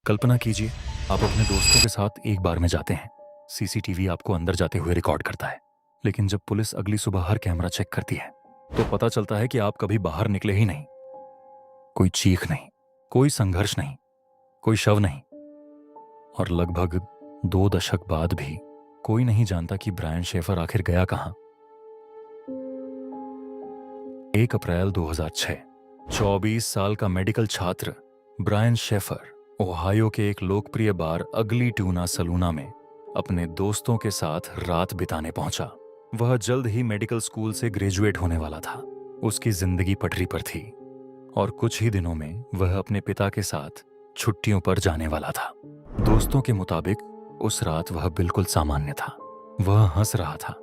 कल्पना कीजिए, आप अपने दोस्तों के साथ एक बार में जाते हैं। सीसीटीवी आपको अंदर जाते हुए रिकॉर्ड करता है। लेकिन जब पुलिस अगली सुबह हर कैमरा चेक करती है तो पता चलता है कि आप कभी बाहर निकले ही नहीं। कोई चीख नहीं, कोई संघर्ष नहीं, कोई शव नहीं। और लगभग 2 दशक बाद भी कोई नहीं जानता कि ब्रायन शेफर आखिर गया कहां। 1 अप्रैल 2006, 24 साल का मेडिकल छात्र ब्रायन शेफर ओहायो के एक लोकप्रिय बार अगली ट्यूना सलूना में अपने दोस्तों के साथ रात बिताने पहुंचा। वह जल्द ही मेडिकल स्कूल से ग्रेजुएट होने वाला था। उसकी जिंदगी पटरी पर थी और कुछ ही दिनों में वह अपने पिता के साथ छुट्टियों पर जाने वाला था। दोस्तों के मुताबिक उस रात वह बिल्कुल सामान्य था। वह हंस रहा था,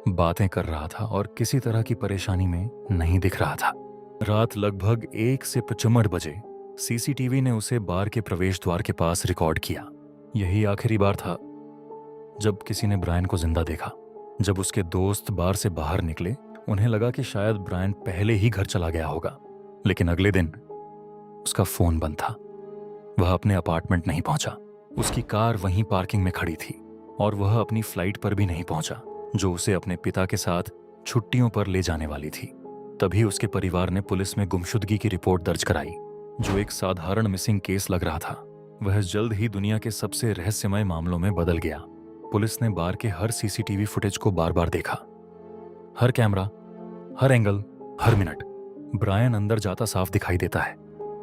बातें कर रहा था और किसी तरह की परेशानी में नहीं दिख रहा था। रात लगभग 1 से 55 बजे सीसीटीवी ने उसे बार के प्रवेश द्वार के पास रिकॉर्ड किया। यही आखिरी बार था जब किसी ने ब्रायन को जिंदा देखा। जब उसके दोस्त बार से बाहर निकले, उन्हें लगा कि शायद ब्रायन पहले ही घर चला गया होगा। लेकिन अगले दिन उसका फोन बंद था। वह अपने अपार्टमेंट नहीं पहुंचा। उसकी कार वहीं पार्किंग में खड़ी थी और वह अपनी फ्लाइट पर भी नहीं पहुंचा जो उसे अपने पिता के साथ छुट्टियों पर ले जाने वाली थी। तभी उसके परिवार ने पुलिस में गुमशुदगी की रिपोर्ट दर्ज कराई, जो एक साधारण मिसिंग केस लग रहा था। वह जल्द ही दुनिया के सबसे रहस्यमय मामलों में बदल गया। पुलिस ने बार के हर सीसीटीवी फुटेज को बार बार देखा। हर कैमरा, हर एंगल, हर मिनट। ब्रायन अंदर जाता साफ दिखाई देता है,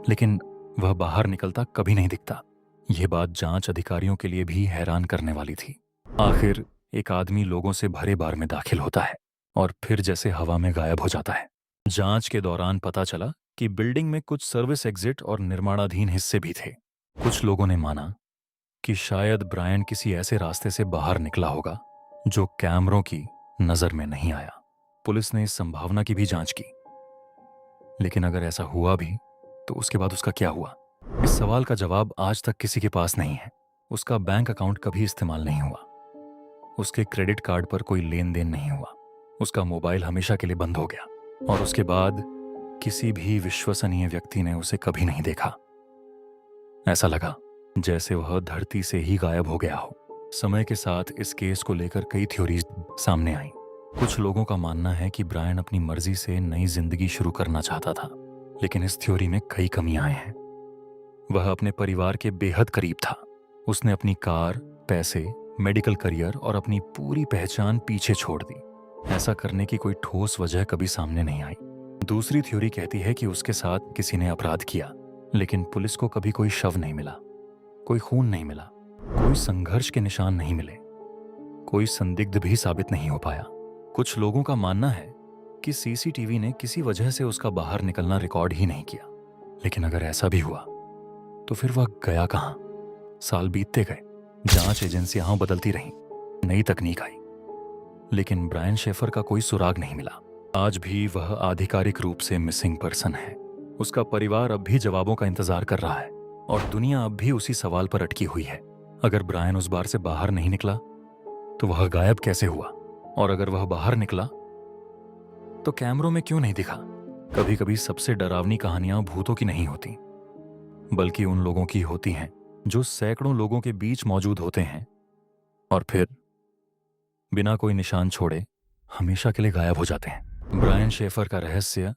लेकिन वह बाहर निकलता कभी नहीं दिखता। यह बात जांच अधिकारियों के लिए भी हैरान करने वाली थी। आखिर एक आदमी लोगों से भरे बार में दाखिल होता है और फिर जैसे हवा में गायब हो जाता है। जांच के दौरान पता चला कि बिल्डिंग में कुछ सर्विस एग्जिट और निर्माणाधीन हिस्से भी थे। कुछ लोगों ने माना कि शायद ब्रायन किसी ऐसे रास्ते से बाहर निकला होगा जो कैमरों की नजर में नहीं आया। पुलिस ने इस संभावना की भी जांच की, लेकिन अगर ऐसा हुआ भी तो उसके बाद उसका क्या हुआ? इस सवाल का जवाब आज तक किसी के पास नहीं है। उसका बैंक अकाउंट कभी इस्तेमाल नहीं हुआ, उसके क्रेडिट कार्ड पर कोई लेन देन नहीं हुआ, उसका मोबाइल हमेशा के लिए बंद हो गया और उसके बाद किसी भी विश्वसनीय व्यक्ति ने उसे कभी नहीं देखा। ऐसा लगा जैसे वह धरती से ही गायब हो गया हो। समय के साथ इस केस को लेकर कई थ्योरीज सामने आई। कुछ लोगों का मानना है कि ब्रायन अपनी मर्जी से नई जिंदगी शुरू करना चाहता था, लेकिन इस थ्योरी में कई कमियां हैं। वह अपने परिवार के बेहद करीब था। उसने अपनी कार, पैसे, मेडिकल करियर और अपनी पूरी पहचान पीछे छोड़ दी। ऐसा करने की कोई ठोस वजह कभी सामने नहीं आई। दूसरी थ्योरी कहती है कि उसके साथ किसी ने अपराध किया, लेकिन पुलिस को कभी कोई शव नहीं मिला, कोई खून नहीं मिला, कोई संघर्ष के निशान नहीं मिले, कोई संदिग्ध भी साबित नहीं हो पाया। कुछ लोगों का मानना है कि सीसीटीवी ने किसी वजह से उसका बाहर निकलना रिकॉर्ड ही नहीं किया। लेकिन अगर ऐसा भी हुआ तो फिर वह गया कहां? साल बीतते गए, जांच एजेंसियां बदलती रहीं, नई तकनीक आई, लेकिन ब्रायन शेफर का कोई सुराग नहीं मिला। आज भी वह आधिकारिक रूप से मिसिंग पर्सन है। उसका परिवार अब भी जवाबों का इंतजार कर रहा है और दुनिया अब भी उसी सवाल पर अटकी हुई है। अगर ब्रायन उस बार से बाहर नहीं निकला तो वह गायब कैसे हुआ? और अगर वह बाहर निकला तो कैमरों में क्यों नहीं दिखा? कभी कभी सबसे डरावनी कहानियां भूतों की नहीं होती, बल्कि उन लोगों की होती हैं जो सैकड़ों लोगों के बीच मौजूद होते हैं और फिर बिना कोई निशान छोड़े हमेशा के लिए गायब हो जाते हैं। ब्रायन शेफर का रहस्य